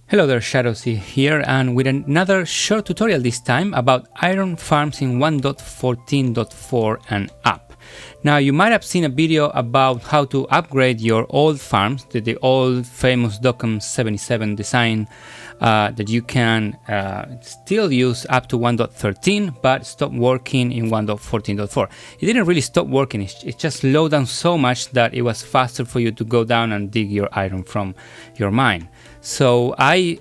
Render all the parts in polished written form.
Hello there, Shadowsea here, and with another short tutorial this time about iron farms in 1.14.4 and up. Now, you might have seen a video about how to upgrade your old farms, the old famous Docom 77 design that you can still use up to 1.13, but stop working in 1.14.4. It didn't really stop working, it just slowed down so much that it was faster for you to go down and dig your iron from your mine. So I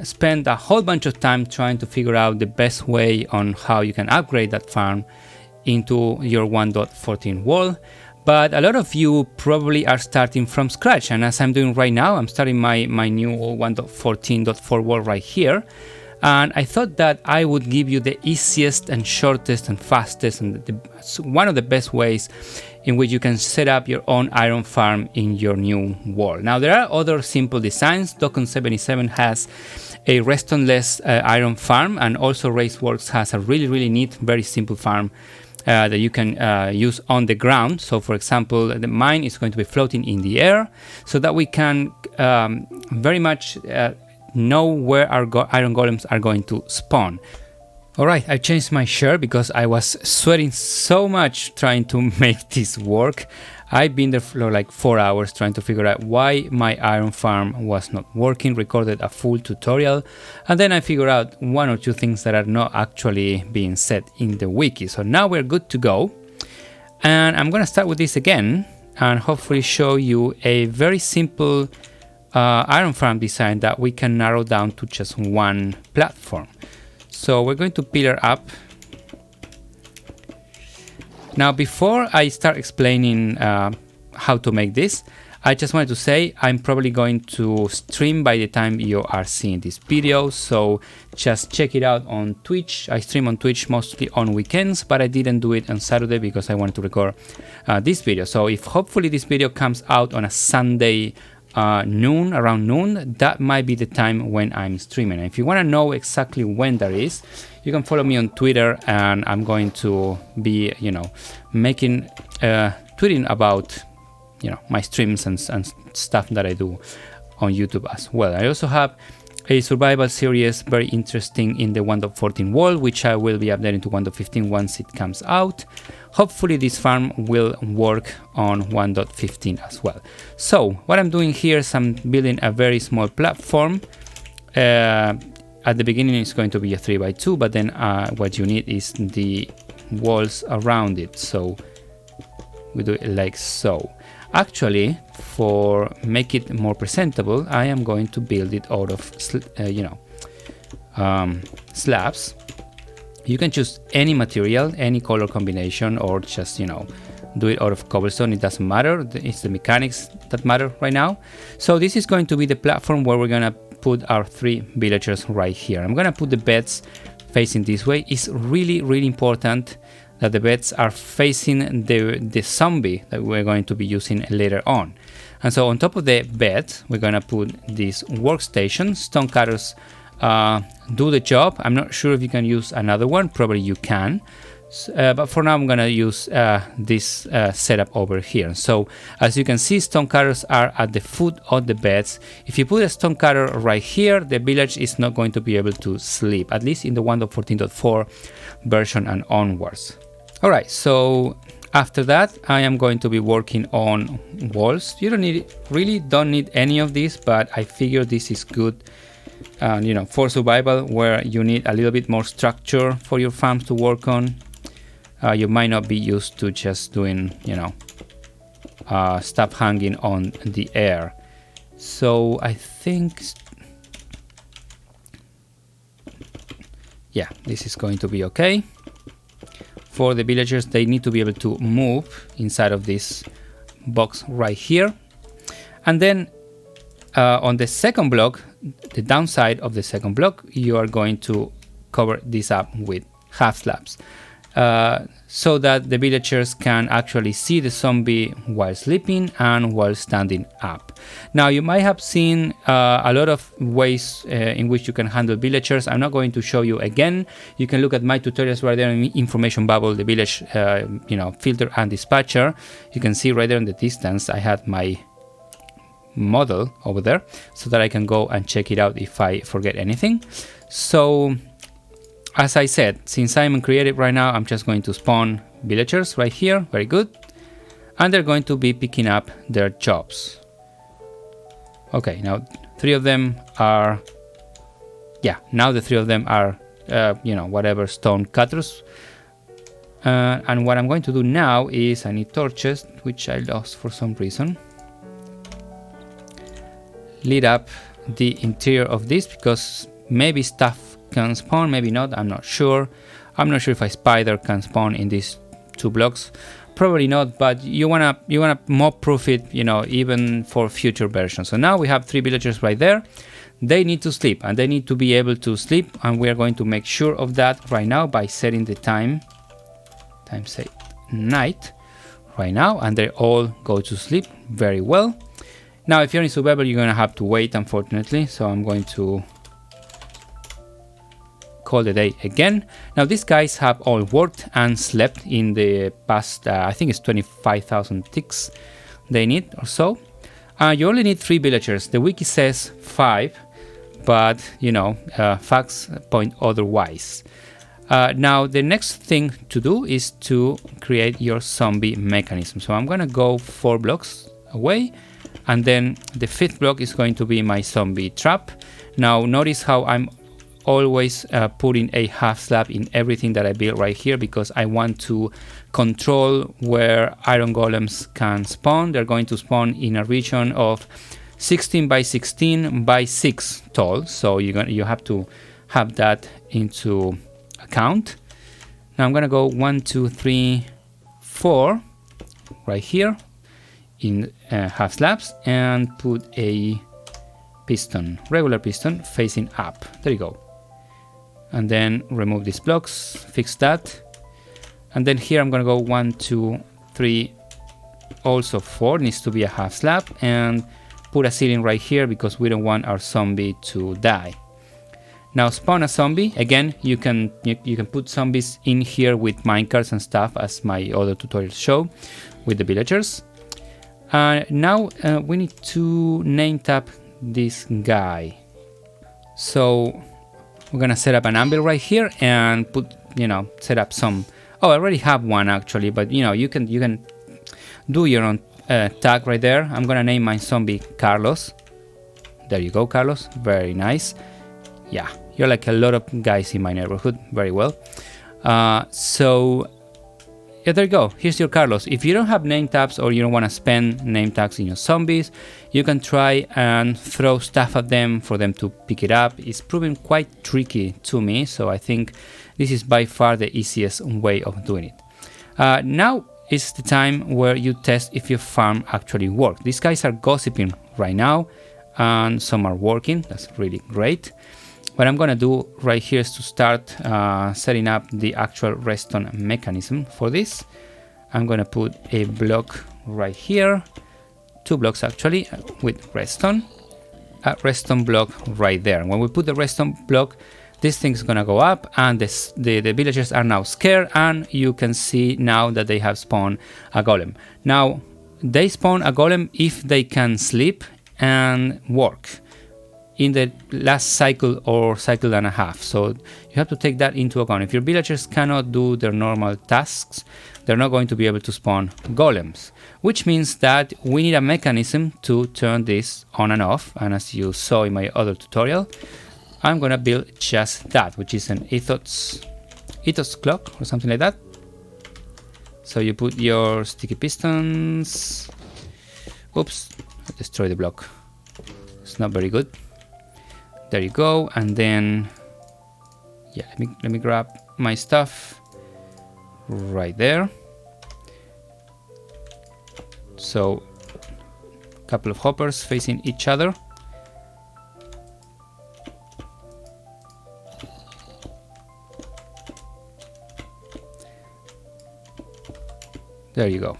spent a whole bunch of time trying to figure out the best way on how you can upgrade that farm into your 1.14 world. But a lot of you probably are starting from scratch, and as I'm doing right now, I'm starting my new 1.14.4 world right here. And I thought that I would give you the easiest and shortest and fastest and one of the best ways in which you can set up your own iron farm in your new world. Now, there are other simple designs. Docom 77 has a redstone-less iron farm, and also Raceworks has a really neat, very simple farm that you can use on the ground. So, for example, the mine is going to be floating in the air, so that we can very much know where our iron golems are going to spawn. Alright, I changed my shirt because I was sweating so much trying to make this work. I've been there for like 4 hours trying to figure out why my iron farm was not working, recorded a full tutorial, and then I figured out one or two things that are not actually being said in the wiki. So now we're good to go, and I'm gonna start with this again and hopefully show you a very simple iron farm design that we can narrow down to just one platform. So we're going to pillar up. Now, before I start explaining how to make this, I just wanted to say I'm probably going to stream by the time you are seeing this video, so just check it out on Twitch. I stream on Twitch mostly on weekends, but I didn't do it on Saturday because I wanted to record this video. So if hopefully this video comes out on a Sunday around noon, that might be the time when I'm streaming. And if you want to know exactly when that is, you can follow me on Twitter, and I'm going to be, making tweeting about, my streams and stuff that I do on YouTube as well. I also have a survival series, very interesting, in the 1.14 world, which I will be updating to 1.15 once it comes out. Hopefully this farm will work on 1.15 as well. So what I'm doing here is I'm building a very small platform. At the beginning it's going to be a 3x2, but then what you need is the walls around it. So we do it like so. Actually, for make it more presentable, I am going to build it out of slabs. You can choose any material, any color combination, or just do it out of cobblestone. It doesn't matter. It's the mechanics that matter right now. So this is going to be the platform where we're gonna put our 3 villagers right here. I'm gonna put the beds facing this way. It's really important that the beds are facing the zombie that we're going to be using later on. And so on top of the bed, we're gonna put this workstation. Stone cutters do the job. I'm not sure if you can use another one, probably you can. But for now I'm gonna use this setup over here. So as you can see, stone cutters are at the foot of the beds. If you put a stone cutter right here, the village is not going to be able to sleep, at least in the 1.14.4 version and onwards. Alright, so after that I am going to be working on walls. You really don't need any of this, but I figure this is good for survival, where you need a little bit more structure for your farms to work on. You might not be used to just doing stuff hanging on the air. So I think, yeah, this is going to be okay. For the villagers, they need to be able to move inside of this box right here. And then on the second block, the downside of the second block, you are going to cover this up with half slabs, so that the villagers can actually see the zombie while sleeping and while standing up. Now, you might have seen a lot of ways in which you can handle villagers. I'm not going to show you again. You can look at my tutorials right there in the information bubble, the village filter and dispatcher. You can see right there in the distance I had my model over there so that I can go and check it out if I forget anything. So as I said, since I'm in creative right now, I'm just going to spawn villagers right here. Very good. And they're going to be picking up their jobs. Okay, now 3 of them are, yeah, now the 3 of them are, you know, whatever, stone cutters. And what I'm going to do now is I need torches, which I lost for some reason. Lit up the interior of this because maybe stuff can spawn, maybe not, I'm not sure. I'm not sure if a spider can spawn in these 2 blocks. Probably not, but you wanna mob proof it, you know, even for future versions. So now we have 3 villagers right there. They need to sleep and they need to be able to sleep, and we are going to make sure of that right now by setting the time say night right now, and they all go to sleep very well. Now if you're in survival, you're gonna have to wait, unfortunately, so I'm going to call the day again. Now these guys have all worked and slept in the past, I think it's 25,000 ticks they need or so. You only need 3 villagers. The wiki says 5, but you know, facts point otherwise. Now the next thing to do is to create your zombie mechanism. So I'm gonna go 4 blocks away, and then the 5th block is going to be my zombie trap. Now notice how I'm always putting a half slab in everything that I build right here, because I want to control where iron golems can spawn. They're going to spawn in a region of 16 by 16 by 6 tall, so you have to have that into account. Now I'm gonna go 1, 2, 3, 4 right here in half slabs and put a piston, regular piston facing up. There you go. And then remove these blocks, fix that. And then here I'm gonna go 1, 2, 3, also 4, needs to be a half slab, and put a ceiling right here because we don't want our zombie to die. Now spawn a zombie. Again, you can put zombies in here with minecarts and stuff, as my other tutorials show with the villagers. Now we need to name tap this guy. So we're gonna set up an anvil right here and put, you know, set up some. Oh, I already have one actually, but you know, you can do your own tag right there. I'm gonna name my zombie Carlos. There you go, Carlos. Very nice. Yeah, you're like a lot of guys in my neighborhood. Very well. So yeah, there you go. Here's your Carlos. If you don't have name tags or you don't want to spend name tags in your zombies, you can try and throw stuff at them for them to pick it up. It's proven quite tricky to me, so I think this is by far the easiest way of doing it. Now is the time where you test if your farm actually works. These guys are gossiping right now, and some are working. That's really great. What I'm gonna do right here is to start setting up the actual redstone mechanism for this. I'm gonna put a block right here, 2 blocks actually, with redstone, a redstone block right there. When we put the redstone block, this thing's gonna go up, and the villagers are now scared, and you can see now that they have spawned a golem. Now they spawn a golem if they can sleep and work in the last cycle or cycle and a half. So you have to take that into account. If your villagers cannot do their normal tasks, they're not going to be able to spawn golems, which means that we need a mechanism to turn this on and off. And as you saw in my other tutorial, I'm gonna build just that, which is an ethos clock or something like that. So you put your sticky pistons. Oops, I destroyed the block. It's not very good. There you go, and then yeah, let me grab my stuff right there. So a couple of hoppers facing each other. There you go.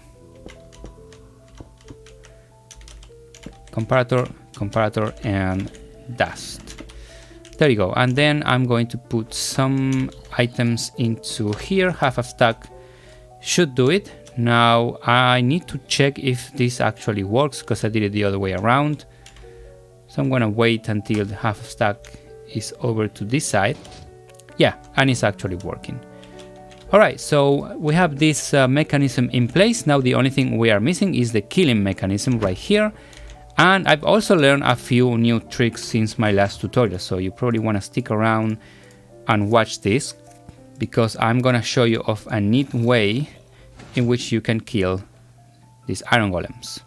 Comparator, and dust. There you go. And then I'm going to put some items into here. Half a stack should do it. Now I need to check if this actually works, because I did it the other way around. So I'm gonna wait until the half stack is over to this side. Yeah, and it's actually working. Alright, so we have this mechanism in place. Now the only thing we are missing is the killing mechanism right here. And I've also learned a few new tricks since my last tutorial, so you probably want to stick around and watch this, because I'm gonna show you of a neat way in which you can kill these iron golems.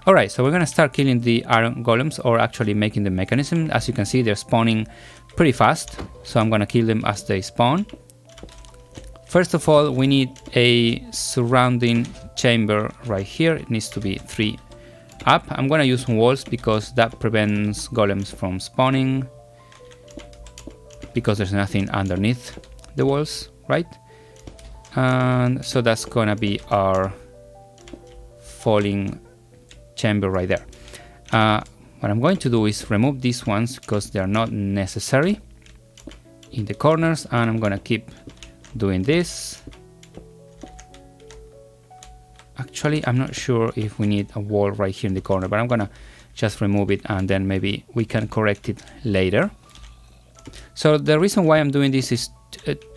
Alright, so we're gonna start killing the iron golems, or actually making the mechanism. As you can see, they're spawning pretty fast, so I'm gonna kill them as they spawn. First of all, we need a surrounding chamber right here. It needs to be 3 up. I'm gonna use walls because that prevents golems from spawning, because there's nothing underneath the walls, right? And so that's gonna be our falling chamber right there. What I'm going to do is remove these ones because they're not necessary in the corners, and I'm gonna keep doing this. Actually, I'm not sure if we need a wall right here in the corner, but I'm gonna just remove it and then maybe we can correct it later. So the reason why I'm doing this is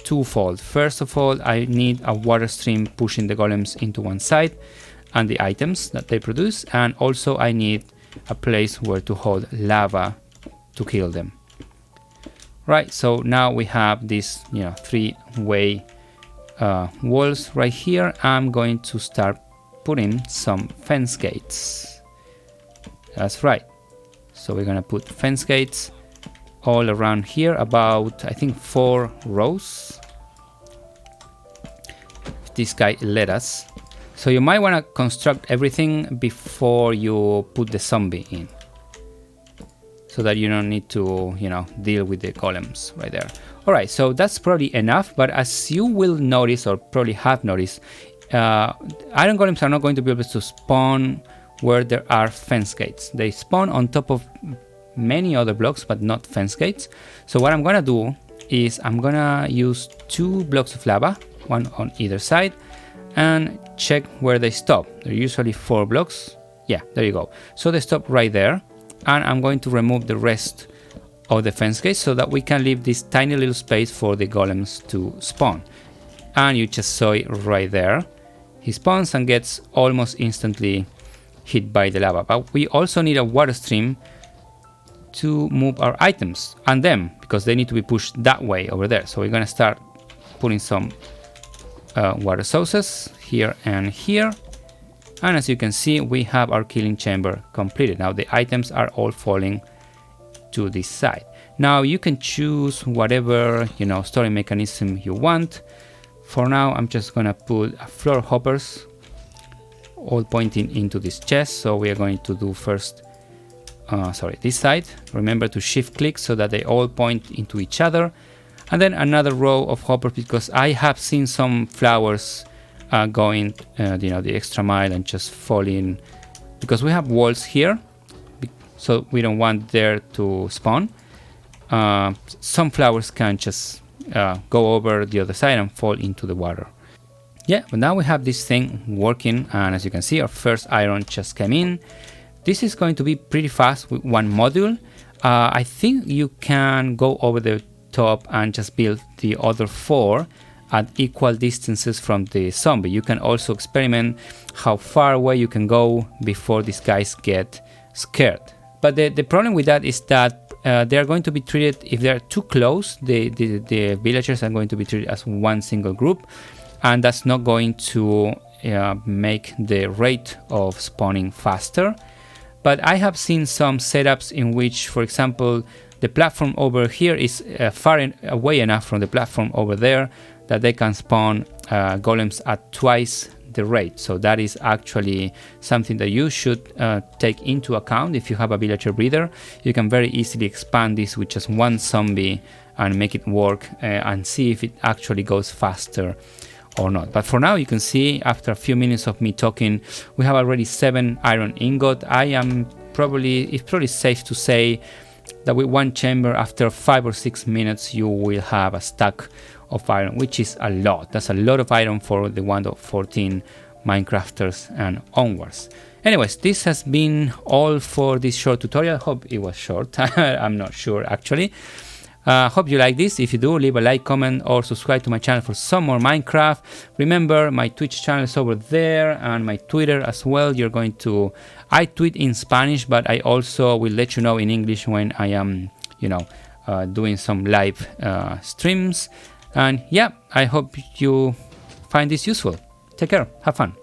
twofold. First of all, I need a water stream pushing the golems into one side and the items that they produce, and also I need a place where to hold lava to kill them. Right, so now we have this, 3-way walls right here. I'm going to start putting some fence gates. That's right. So we're gonna put fence gates all around here, about I think 4 rows. If this guy let us. So you might want to construct everything before you put the zombie in, so that you don't need to, deal with the golems right there. Alright, so that's probably enough, but as you will notice, or probably have noticed, iron golems are not going to be able to spawn where there are fence gates. They spawn on top of many other blocks, but not fence gates. So what I'm gonna do is I'm gonna use 2 blocks of lava, one on either side, and check where they stop. They're usually 4 blocks. Yeah, there you go. So they stop right there. And I'm going to remove the rest of the fence gates so that we can leave this tiny little space for the golems to spawn. And you just saw it right there. He spawns and gets almost instantly hit by the lava. But we also need a water stream to move our items and them, because they need to be pushed that way over there. So we're going to start putting some water sources here and here. And as you can see, we have our killing chamber completed. Now the items are all falling to this side. Now you can choose whatever, storing mechanism you want. For now, I'm just gonna put floor hoppers all pointing into this chest. So we are going to do first, this side. Remember to shift click so that they all point into each other. And then another row of hoppers, because I have seen some flowers going the extra mile and just falling, because we have walls here, so we don't want there to spawn. Some flowers can just go over the other side and fall into the water. Yeah, but now we have this thing working, and as you can see, our first iron just came in. This is going to be pretty fast with one module. I think you can go over the top and just build the other 4 at equal distances from the zombie. You can also experiment how far away you can go before these guys get scared. But the problem with that is that they are going to be treated, if they are too close, the villagers are going to be treated as one single group, and that's not going to make the rate of spawning faster. But I have seen some setups in which, for example, the platform over here is far away enough from the platform over there that they can spawn golems at twice the rate. So that is actually something that you should take into account. If you have a villager breeder, you can very easily expand this with just one zombie and make it work and see if it actually goes faster or not. But for now, you can see after a few minutes of me talking, we have already 7 iron ingot. It's probably safe to say that with one chamber, after 5 or 6 minutes, you will have a stack of iron, which is a lot. That's a lot of iron for the 1.14 Minecrafters and onwards. Anyways, this has been all for this short tutorial. Hope it was short. I'm not sure actually. Hope you like this. If you do, leave a like, comment, or subscribe to my channel for some more Minecraft. Remember, my Twitch channel is over there, and my Twitter as well. I tweet in Spanish, but I also will let you know in English when I am, doing some live streams. And yeah, I hope you find this useful. Take care. Have fun.